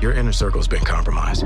Your inner circle's been compromised.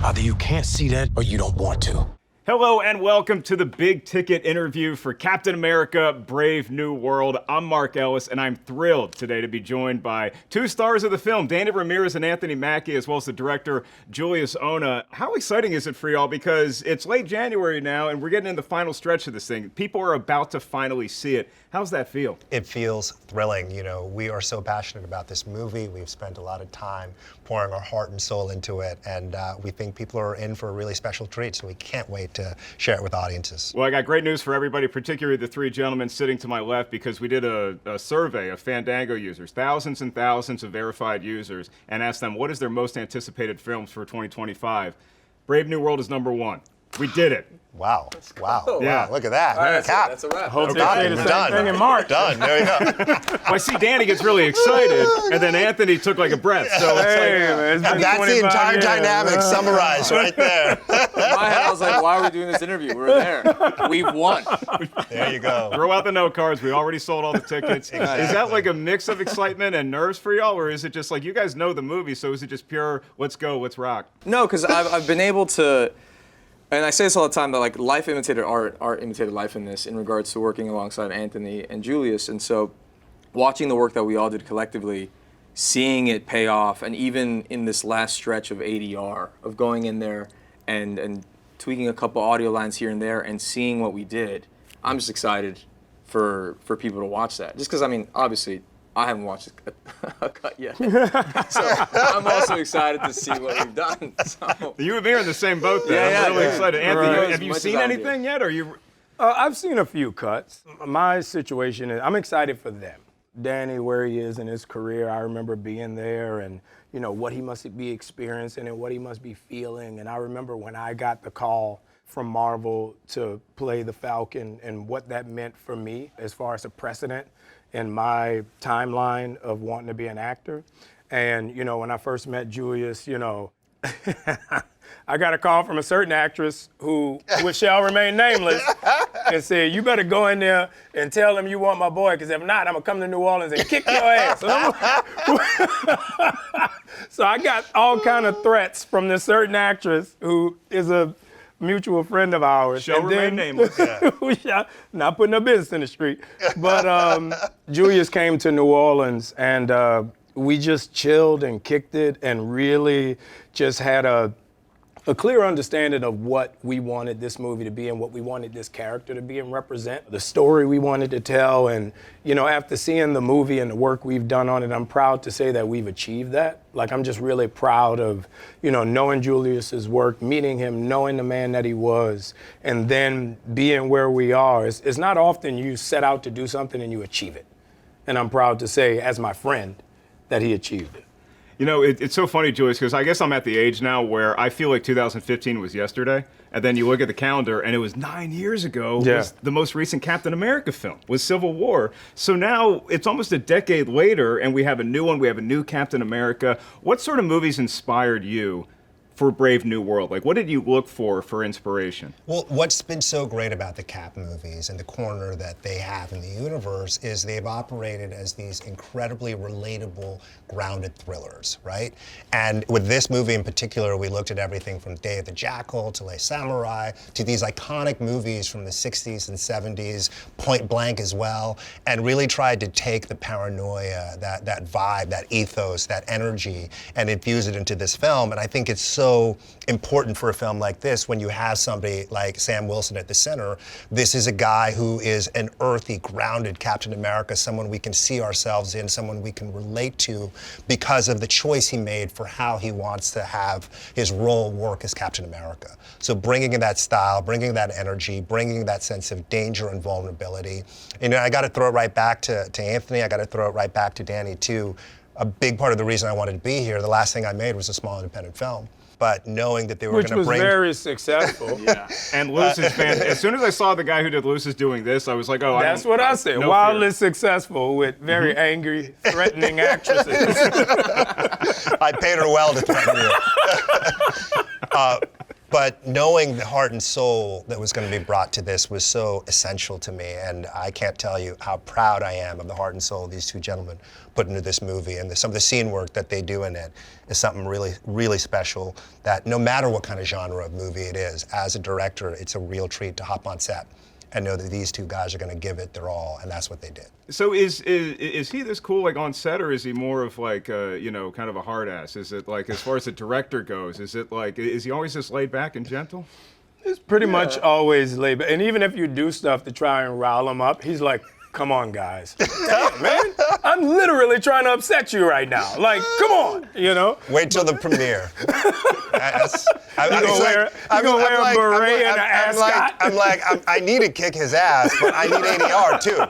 Either you can't see that or you don't want to. Hello and welcome to the big ticket interview for Captain America: Brave New World. I'm Mark Ellis, and I'm thrilled today to be joined by two stars of the film, Ramirez and Anthony Mackie, as well as the director, Julius Onah. How exciting is it for y'all? Because it's late January now, and we're getting in the final stretch of this thing. People are about to finally see it. How's that feel? It feels thrilling. You know, we are so passionate about this movie. We've spent a lot of time pouring our heart and soul into it, and we think people are in for a really special treat, so we can't wait to share it with audiences. Well, I got great news for everybody, particularly the three gentlemen sitting to my left, because we did a survey of Fandango users, thousands and thousands of verified users, and asked them what is their most anticipated films for 2025. Brave New World is number one. We did it. Wow. Wow. Yeah. Wow. Look at that. Right, Cap. that's a wrap. Hope Okay. they say the We're same done. thing in March. Done. There you go. Well, I see Danny gets really excited, and then Anthony took like a breath. So it's And that's the entire dynamic summarized right there. In my head, I was like, why are we doing this interview? We're there. We've won. There you go. throw out the note cards. We already sold all the tickets. Exactly. Is that like a mix of excitement and nerves for y'all, or is it just like you guys know the movie, so is it just pure, let's go, let's rock? No, because I've been able to, and I say this all the time, that like life imitated art, art imitated life in this, in regards to working alongside Anthony and Julius. And so watching the work that we all did collectively, seeing it pay off, and even in this last stretch of ADR, of going in there and tweaking a couple audio lines here and there and seeing what we did, I'm just excited for people to watch that. Just because, I mean, obviously, I haven't watched a cut yet. So I'm also excited to see what we've done. So. You and me are in the same boat there. Yeah, I'm really yeah. excited. Anthony, Right. have you As much seen as I do. anything yet? Or you? I've seen a few cuts. My situation is I'm excited for them. Danny, where he is in his career, I remember being there and, you know, what he must be experiencing and what he must be feeling. And I remember when I got the call from Marvel to play the Falcon and what that meant for me as far as a precedent in my timeline of wanting to be an actor. And, you know, when I first met Julius, you know, I got a call from a certain actress which shall remain nameless, and said, you better go in there and tell them you want my boy, because if not, I'm going to come to New Orleans and kick your ass. So I got all kind of threats from this certain actress who is a mutual friend of ours. Shall remain nameless. We shall, not putting her business in the street. But Julius came to New Orleans, and we just chilled and kicked it and really just had a clear understanding of what we wanted this movie to be and what we wanted this character to be and represent, the story we wanted to tell. And, you know, after seeing the movie and the work we've done on it, I'm proud to say that we've achieved that. Like, I'm just really proud of, you know, knowing Julius's work, meeting him, knowing the man that he was, and then being where we are. It's not often you set out to do something and you achieve it. And I'm proud to say, as my friend, that he achieved it. You know, it's so funny, Julius, because I guess I'm at the age now where I feel like 2015 was yesterday, and then you look at the calendar, and it was 9 years ago was the most recent Captain America film, was Civil War. So now it's almost a decade later, and we have a new one, we have a new Captain America. What sort of movies inspired you for Brave New World? Like, what did you look for inspiration? Well, what's been so great about the Cap movies and the corner that they have in the universe is they've operated as these incredibly relatable, grounded thrillers, right? And with this movie in particular, we looked at everything from Day of the Jackal to Les Samurai to these iconic movies from the 60s and 70s, Point Blank as well, and really tried to take the paranoia, that vibe, that ethos, that energy, and infuse it into this film. And I think it's so important for a film like this when you have somebody like Sam Wilson at the center. This is a guy who is an earthy, grounded Captain America, someone we can see ourselves in, someone we can relate to because of the choice he made for how he wants to have his role work as Captain America. So bringing in that style, bringing that energy, bringing that sense of danger and vulnerability. You know, I got to throw it right back to Anthony. I got to throw it right back to Danny too. A big part of the reason I wanted to be here, the last thing I made was a small independent film. But knowing that they were going to bring... Which was very successful. Yeah, and Luce's fan. As soon as I saw the guy who did Luce's doing this, I was like, oh, That's what I said. no Wildly fear. successful with very angry, threatening actresses. I paid her well to threaten you. But knowing the heart and soul that was going to be brought to this was so essential to me, and I can't tell you how proud I am of the heart and soul these two gentlemen put into this movie, and some of the scene work that they do in it is something really, really special, that no matter what kind of genre of movie it is, as a director, it's a real treat to hop on set and know that these two guys are going to give it their all, and that's what they did. So is he this cool like on set, or is he more of like kind of a hard ass? Is it like, as far as the director goes, is he always just laid back and gentle? It's pretty much always laid back. And even if you do stuff to try and rile him up, he's like, come on, guys. Damn, man, I'm literally trying to upset you right now. Like, come on, Wait till the premiere. I'm gonna wear a beret and an ascot. I need to kick his ass, but I need ADR too.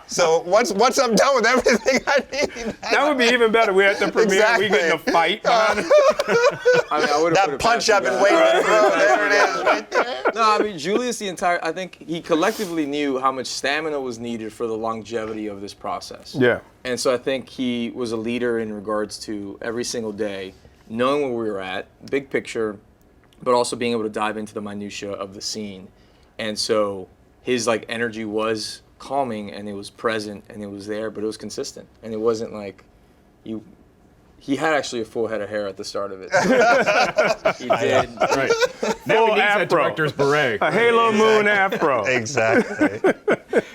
So once I'm done with everything I need, that would be even better. We're at the premiere, we get in a fight. That punch I've been waiting to throw, there it is, right there. No, I mean, Julius, I think he collectively knew how much stamina was needed for the longevity of this process. Yeah. And so I think he was a leader in regards to every single day, knowing where we were at, big picture, but also being able to dive into the minutia of the scene. And so his energy was calming, and it was present, and it was there, but it was consistent. And it wasn't like he had actually a full head of hair at the start of it. He did. Right. Now he needs that director's beret. A Halo Moon afro. Exactly.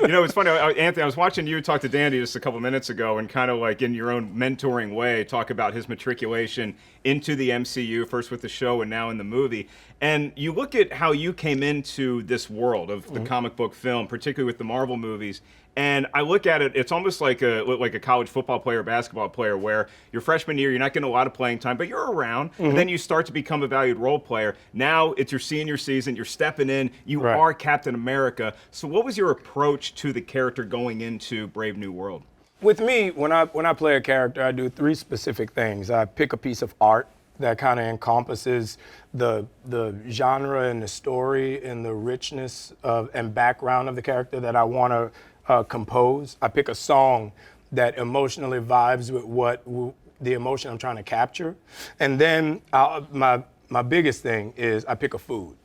It's funny, Anthony, I was watching you talk to Danny just a couple minutes ago, and kind of like in your own mentoring way, talk about his matriculation into the MCU, first with the show and now in the movie. And you look at how you came into this world of the comic book film, particularly with the Marvel movies, and I look at it, it's almost like a college football player, basketball player, where your freshman year, you're not getting a lot of playing time, but you're around, and then you start to become a valued role player. Now it's your senior season, you're stepping in, you are Captain America. So what was your approach to the character going into Brave New World? With me, when I play a character, I do 3 specific things. I pick a piece of art that kind of encompasses the genre and the story and the richness and background of the character that I want to compose. I pick a song that emotionally vibes with the emotion I'm trying to capture. And then my biggest thing is I pick a food.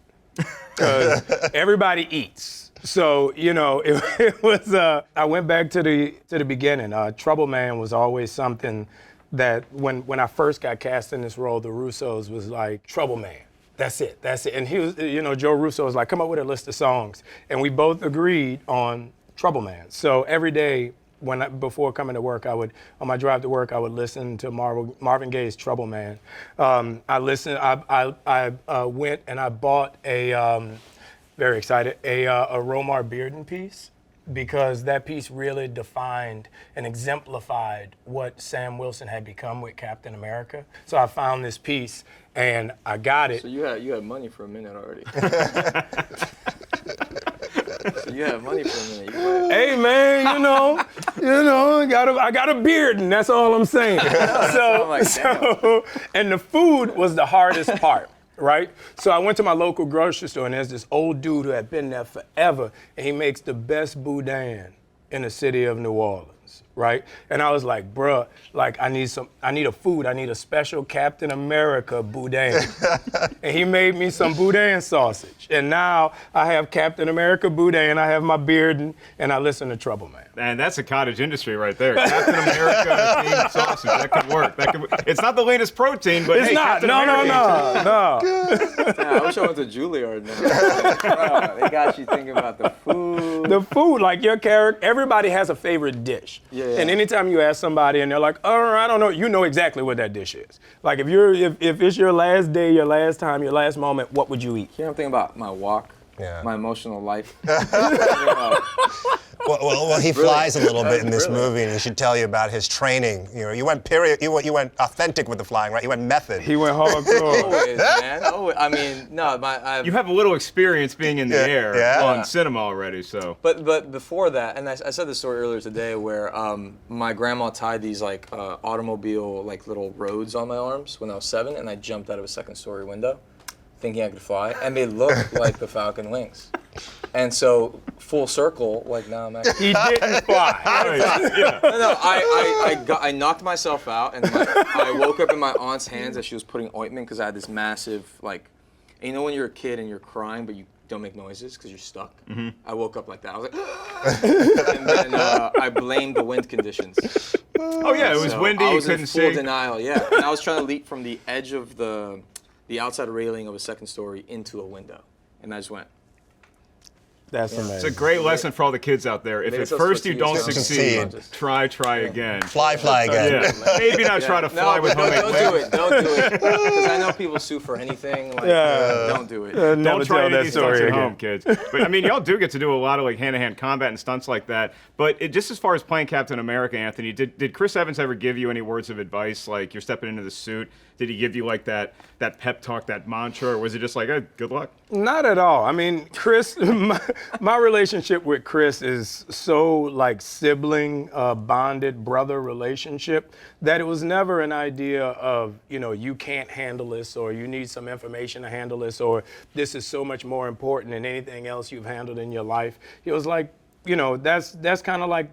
Because everybody eats. So, it was, I went back to the beginning. Trouble Man was always something that when I first got cast in this role, the Russos was like, Trouble Man. That's it. And he was, Joe Russo was like, come up with a list of songs. And we both agreed on Trouble Man. So every day before coming to work, on my drive to work, I would listen to Marvin Gaye's Trouble Man. I went and I bought very excited, a Romar Bearden piece, because that piece really defined and exemplified what Sam Wilson had become with Captain America. So I found this piece and I got it. So you had money for a minute already. So you had money for a minute. Hey man, I got a beard, and that's all I'm saying. And the food was the hardest part. Right? So I went to my local grocery store, and there's this old dude who had been there forever, and he makes the best boudin in the city of New Orleans, right? And I was like, bruh, I need a food. I need a special Captain America boudin. And he made me some boudin sausage. And now I have Captain America boudin, I have my beard, and I listen to Trouble Man. And that's a cottage industry right there. Captain America themed sausage. That could work. It's not the latest protein, but it's not. Captain America. No. Yeah, I wish I went to Juilliard now. They got you thinking about the food. The food, like your character, everybody has a favorite dish. Yeah. And anytime you ask somebody and they're like, oh, I don't know, you know exactly what that dish is. Like if it's your last day, your last time, your last moment, what would you eat? You know, I'm thinking about my walk, my emotional life. Well, he flies a little bit in this movie, and he should tell you about his training. You went authentic with the flying, right? You went method. He went hardcore. Always, man. Always. I mean, no, you have a little experience being in the air on cinema already, so. But before that, and I said this story earlier today, where my grandma tied these automobile little roads on my arms when I was 7, and I jumped out of a second-story window, thinking I could fly, and they looked like the Falcon wings. And so, full circle, now I'm actually... He didn't fly. No, I knocked myself out, and I woke up in my aunt's hands as she was putting ointment, because I had this massive, And you know when you're a kid and you're crying, but you don't make noises because you're stuck? I woke up like that. I was like, and then I blamed the wind conditions. Oh yeah, it was windy. I was you in couldn't full see. denial, yeah. And I was trying to leap from the edge of the outside railing of a second story into a window. And I just went. That's amazing. It's a great lesson for all the kids out there. If Maybe at that's first what you you don't use. succeed, Succeed. try again. Fly again. Yeah, maybe not try to fly No, with but homemade don't wings. do it. Don't do it. Because I know people sue for anything. Like, don't do it. Never Don't try tell any of that these stunts story at again. home, kids. But I mean, y'all do get to do a lot of like hand-to-hand combat and stunts like that. But just as far as playing Captain America, Anthony, did Chris Evans ever give you any words of advice? Like you're stepping into the suit, did he give you like that pep talk, that mantra, or was it just like, hey, good luck? Not at all. I mean, Chris, my relationship with Chris is so like sibling, bonded brother relationship that it was never an idea of, you can't handle this or you need some information to handle this or this is so much more important than anything else you've handled in your life. It was like, that's kind of like,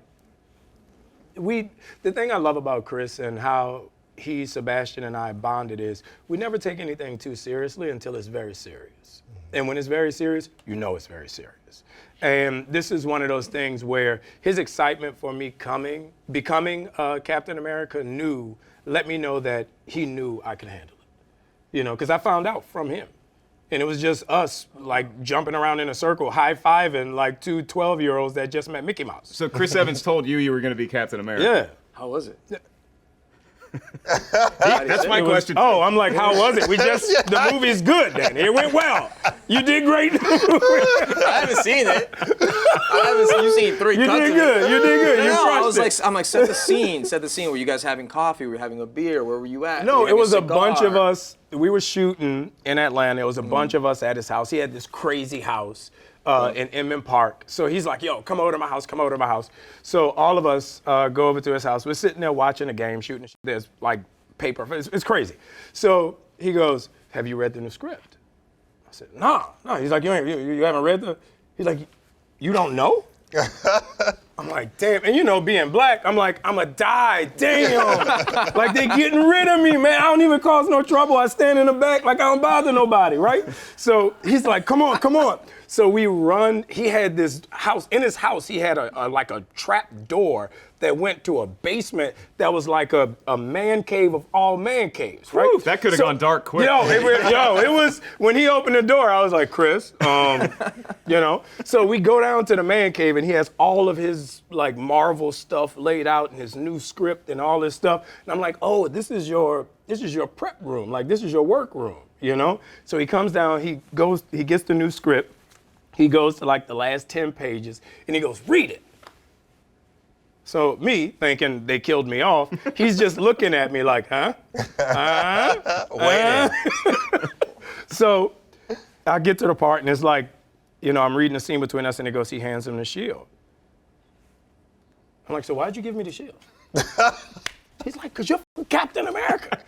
the thing I love about Chris and how he, Sebastian, and I bonded is we never take anything too seriously until it's very serious. And when it's very serious, it's very serious. And this is one of those things where his excitement for me becoming Captain America let me know that he knew I could handle it. Because I found out from him. And it was just us, like, jumping around in a circle, high-fiving, like, two 12-year-olds that just met Mickey Mouse. So Chris Evans told you were going to be Captain America. Yeah. How was it? That's my question. Oh, I'm like, how was it? The movie's good, then. It went well. You did great. I haven't seen it. You've seen 3 You cuts did of good. it. You did good. You No, I was crushed it. like, set the scene. Set the scene. Were you guys having coffee? Were you having a beer? Where were you at? No, Were you it having was a cigar? bunch of us. We were shooting in Atlanta. It was a bunch of us at his house. He had this crazy house in Inman Park. So he's like, yo, come over to my house, come over to my house. So all of us go over to his house. We're sitting there watching a game, shooting. There's like paper. It's crazy. So he goes, have you read the new script? I said, no. He's like, you haven't read the? He's like, you don't know? I'm like, damn. And being black, I'm like, I'ma die. Damn. Like, they getting rid of me, man. I don't even cause no trouble. I stand in the back like I don't bother nobody, right? So he's like, come on. So we run. He had this house. In his house, he had a trap door that went to a basement that was like a man cave of all man caves, right? Whew, that could have gone dark quick. It was, when he opened the door, I was like, Chris, So we go down to the man cave and he has all of his like Marvel stuff laid out and his new script and all this stuff. And I'm like, oh, this is your prep room. Like, this is your work room, So he comes down, he gets the new script. He goes to like the last 10 pages and he goes, read it. So me, thinking they killed me off, he's just looking at me like, huh? Waiting. So I get to the part and it's like, I'm reading the scene between us and he hands him the shield. I'm like, so why'd you give me the shield? He's like, because you're Captain America.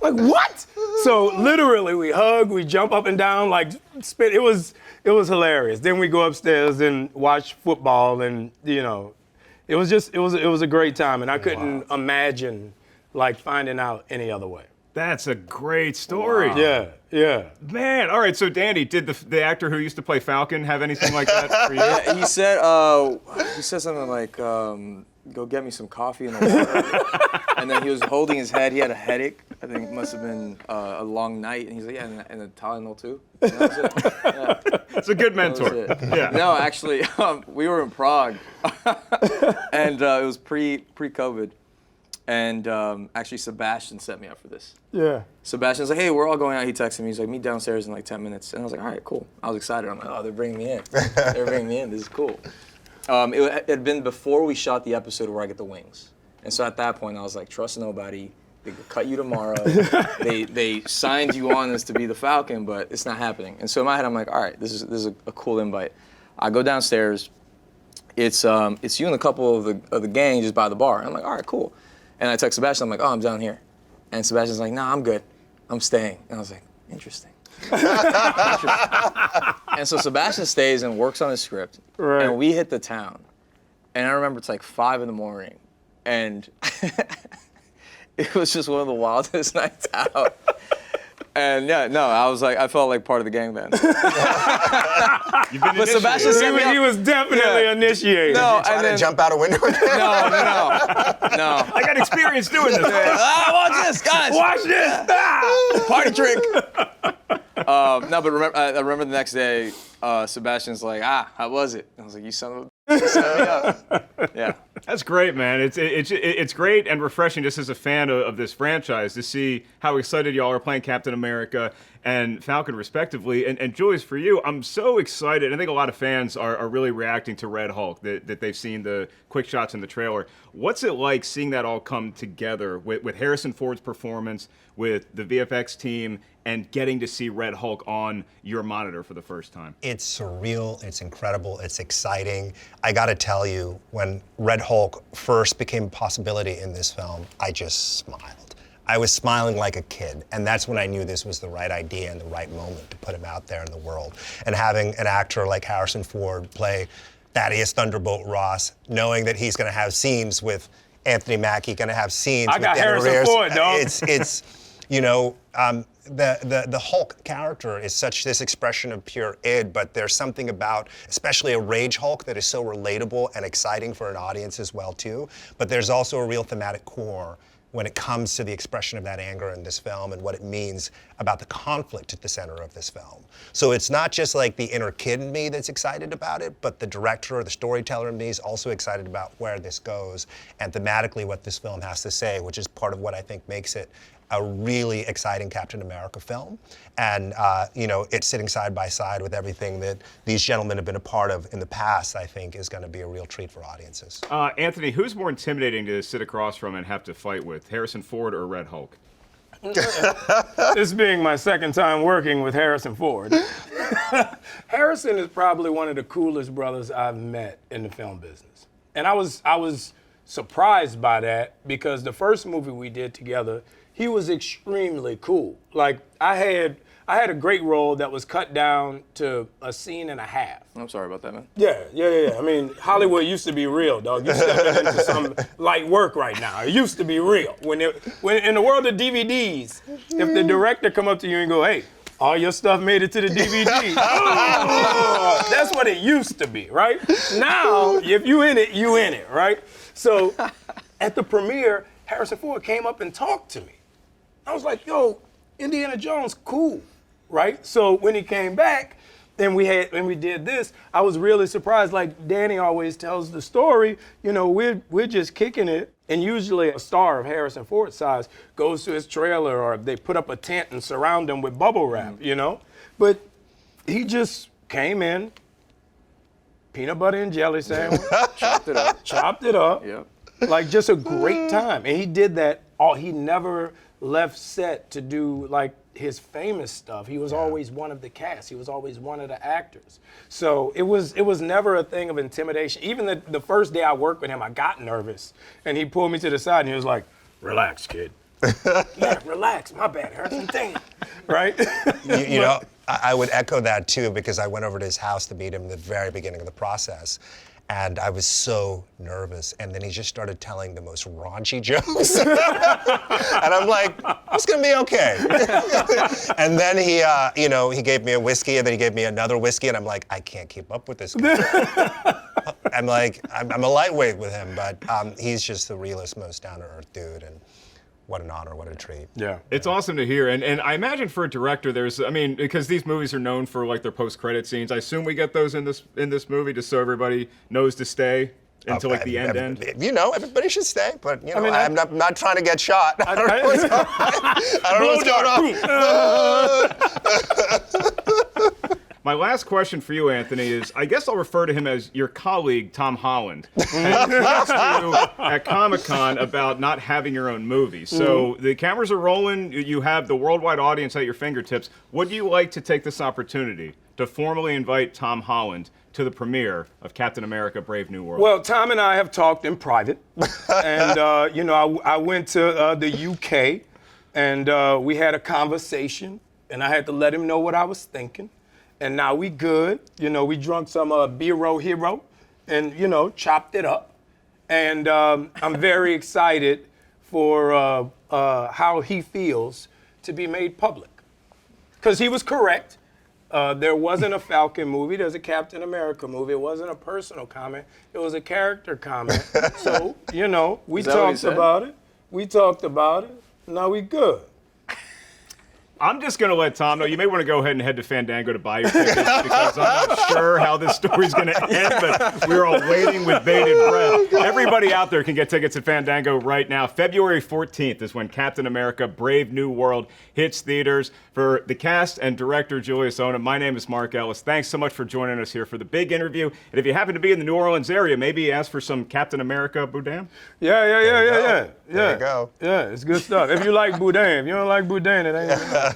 Like, what? So literally we hug, we jump up and down, like spit. It was hilarious. Then we go upstairs and watch football and, it was a great time, and I couldn't imagine like finding out any other way. That's a great story. Wow. Yeah. Man, all right, so Danny, did the actor who used to play Falcon have anything like that for you? Yeah, he said something like, go get me some coffee and a water. And then he was holding his head. He had a headache. I think it must have been a long night. And he's like, yeah, and a Tylenol too. And that was it. Yeah. It's a good mentor. That was it. Yeah. No, actually, we were in Prague, and it was pre-COVID. And actually, Sebastian set me up for this. Yeah. Sebastian's like, hey, we're all going out. He texted me. He's like, meet downstairs in like 10 minutes. And I was like, all right, cool. I was excited. I'm like, oh, they're bringing me in. This is cool. It had been before we shot the episode where I get the wings. And so at that point, I was like, trust nobody. They could cut you tomorrow. they signed you on as to be the Falcon, but it's not happening. And so in my head, I'm like, all right, this is a cool invite. I go downstairs. It's you and a couple of the gang just by the bar. And I'm like, all right, cool. And I text Sebastian. I'm like, oh, I'm down here. And Sebastian's like, nah, I'm good. I'm staying. And I was like, interesting. And so Sebastian stays and works on his script. Right. And we hit the town. And I remember it's like 5 a.m. And it was just one of the wildest nights out. And yeah, no, I felt like part of the gang then. You've been But Sebastian set me up. He was definitely initiated. No, Trying to jump out a window with him? No. I got experience doing this. Watch this, guys. Watch this. Party trick. No, but I remember the next day, Sebastian's like, how was it? I was like, you son of a you set me up. Yeah. That's great, man. It's great and refreshing just as a fan of this franchise to see how excited y'all are playing Captain America and Falcon respectively. And Julius, for you, I'm so excited. I think a lot of fans are really reacting to Red Hulk, that they've seen the quick shots in the trailer. What's it like seeing that all come together with Harrison Ford's performance, with the VFX team, and getting to see Red Hulk on your monitor for the first time? It's surreal, it's incredible, it's exciting. I gotta tell you, when Red Hulk first became a possibility in this film, I just smiled. I was smiling like a kid, and that's when I knew this was the right idea and the right moment to put him out there in the world. And having an actor like Harrison Ford play Thaddeus Thunderbolt Ross, knowing that he's gonna have scenes with Anthony Mackie, gonna have scenes with Harrison Ford, dog. It's you know, the Hulk character is such this expression of pure id, but there's something about, especially a rage Hulk, that is so relatable and exciting for an audience as well too. But there's also a real thematic core when it comes to the expression of that anger in this film and what it means about the conflict at the center of this film. So it's not just like the inner kid in me that's excited about it, but the director or the storyteller in me is also excited about where this goes and thematically what this film has to say, which is part of what I think makes it a really exciting Captain America film. And, you know, it's sitting side by side with everything that these gentlemen have been a part of in the past, I think is gonna be a real treat for audiences. Anthony, who's more intimidating to sit across from and have to fight with, Harrison Ford or Red Hulk? This being my second time working with Harrison Ford. Harrison is probably one of the coolest brothers I've met in the film business. And I was surprised by that because the first movie we did together, he was extremely cool. Like I had a great role that was cut down to a scene and a half. I'm sorry about that, man. Yeah. I mean, Hollywood used to be real, dog. You're stepping into some light work right now. It used to be real. When in the world of DVDs, if the director come up to you and go, hey, all your stuff made it to the DVD. Oh, that's what it used to be, right? Now, if you in it, right? So at the premiere, Harrison Ford came up and talked to me. I was like, yo, Indiana Jones, cool, right? So when he came back and we did this, I was really surprised. Like Danny always tells the story, you know, we're just kicking it. And usually a star of Harrison Ford's size goes to his trailer or they put up a tent and surround him with bubble wrap, you know? But he just came in, peanut butter and jelly sandwich, chopped it up. Yep. Like just a great time. And he did that he never left set to do like his famous stuff. He was always one of the cast. He was always one of the actors. So it was never a thing of intimidation. Even the first day I worked with him, I got nervous. And he pulled me to the side and he was like, relax, kid. Yeah, relax, my bad, Harrison, damn. Right? You know, I would echo that too because I went over to his house to meet him in the very beginning of the process. And I was so nervous. And then he just started telling the most raunchy jokes. And I'm like, it's gonna be okay. And then he, you know, he gave me a whiskey and then he gave me another whiskey and I'm like, I can't keep up with this guy. I'm like, I'm a lightweight with him, but he's just the realest, most down-to-earth dude. And what an honor, what a treat. Yeah. It's awesome to hear. And I imagine for a director, because these movies are known for like their post-credit scenes, I assume we get those in this movie just so everybody knows to stay until like the end. You know, everybody should stay, but you know, I'm not trying to get shot. I don't know what's going on. My last question for you, Anthony, is I guess I'll refer to him as your colleague, Tom Holland. And he asked you at Comic-Con about not having your own movie. So the cameras are rolling. You have the worldwide audience at your fingertips. Would you like to take this opportunity to formally invite Tom Holland to the premiere of Captain America: Brave New World? Well, Tom and I have talked in private. And, you know, I went to the UK and we had a conversation and I had to let him know what I was thinking. And now we good. You know, we drunk some Biro Hero and, you know, chopped it up. And I'm very excited for how he feels to be made public. because he was correct. There wasn't a Falcon movie. There's a Captain America movie. It wasn't a personal comment. It was a character comment. So, you know, we talked about it. We talked about it. Now we good. I'm just going to let Tom know. You may want to go ahead and head to Fandango to buy your tickets because I'm not sure how this story's going to end, but we're all waiting with bated breath. Everybody out there can get tickets at Fandango right now. February 14th is when Captain America Brave New World hits theaters. For the cast and director, Julius Onah, my name is Mark Ellis. Thanks so much for joining us here for the big interview. And if you happen to be in the New Orleans area, maybe ask for some Captain America boudin. Yeah. There you go. Yeah, it's good stuff. If you like boudin. If you don't like boudin, it ain't.